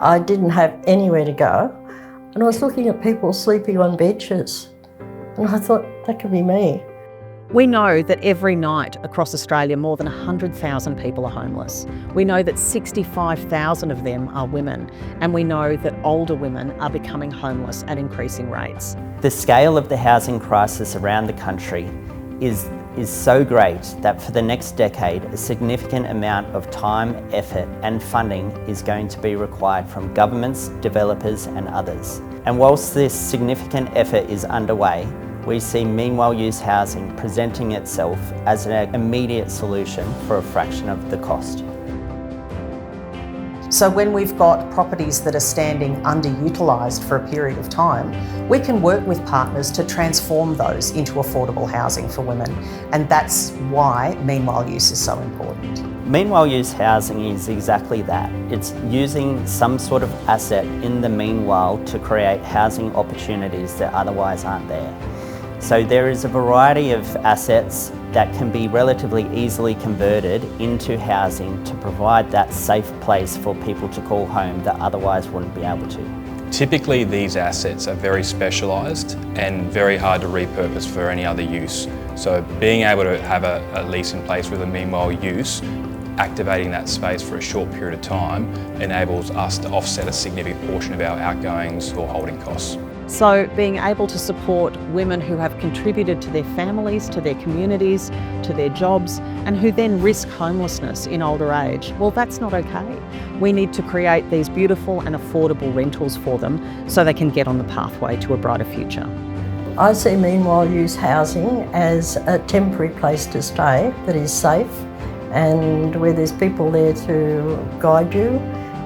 I didn't have anywhere to go, and I was looking at people sleeping on benches, and I thought, that could be me. We know that every night across Australia, more than 100,000 people are homeless. We know that 65,000 of them are women, and we know that older women are becoming homeless at increasing rates. The scale of the housing crisis around the country is so great that for the next decade, a significant amount of time, effort and funding is going to be required from governments, developers and others. And whilst this significant effort is underway, we see meanwhile use housing presenting itself as an immediate solution for a fraction of the cost. So when we've got properties that are standing underutilised for a period of time, we can work with partners to transform those into affordable housing for women. And that's why meanwhile use is so important. Meanwhile use housing is exactly that. It's using some sort of asset in the meanwhile to create housing opportunities that otherwise aren't there. So there is a variety of assets that can be relatively easily converted into housing to provide that safe place for people to call home that otherwise wouldn't be able to. Typically these assets are very specialised and very hard to repurpose for any other use. So being able to have a lease in place with a meanwhile use, activating that space for a short period of time enables us to offset a significant portion of our outgoings or holding costs. So being able to support women who have contributed to their families, to their communities, to their jobs, and who then risk homelessness in older age, well, that's not okay. We need to create these beautiful and affordable rentals for them so they can get on the pathway to a brighter future. I see meanwhile use housing as a temporary place to stay that is safe and where there's people there to guide you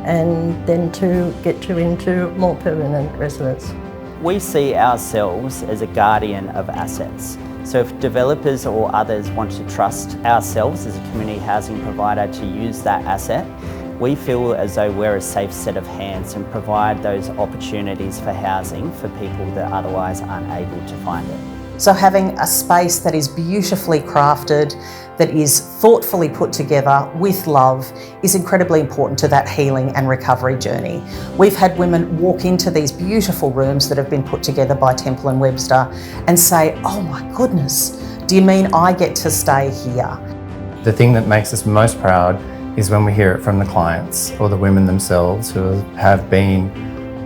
and then to get you into more permanent residence. We see ourselves as a guardian of assets. So if developers or others want to trust ourselves as a community housing provider to use that asset, we feel as though we're a safe set of hands and provide those opportunities for housing for people that otherwise aren't able to find it. So having a space that is beautifully crafted, that is thoughtfully put together with love is incredibly important to that healing and recovery journey. We've had women walk into these beautiful rooms that have been put together by Temple & Webster and say, oh my goodness, do you mean I get to stay here? The thing that makes us most proud is when we hear it from the clients or the women themselves who have been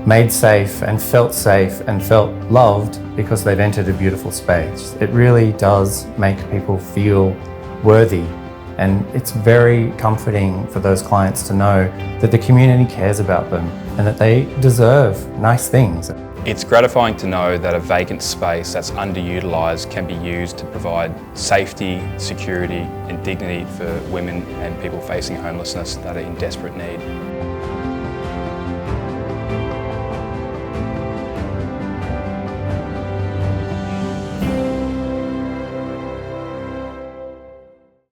made safe and felt loved because they've entered a beautiful space. It really does make people feel worthy, and it's very comforting for those clients to know that the community cares about them and that they deserve nice things. It's gratifying to know that a vacant space that's underutilised can be used to provide safety, security and dignity for women and people facing homelessness that are in desperate need.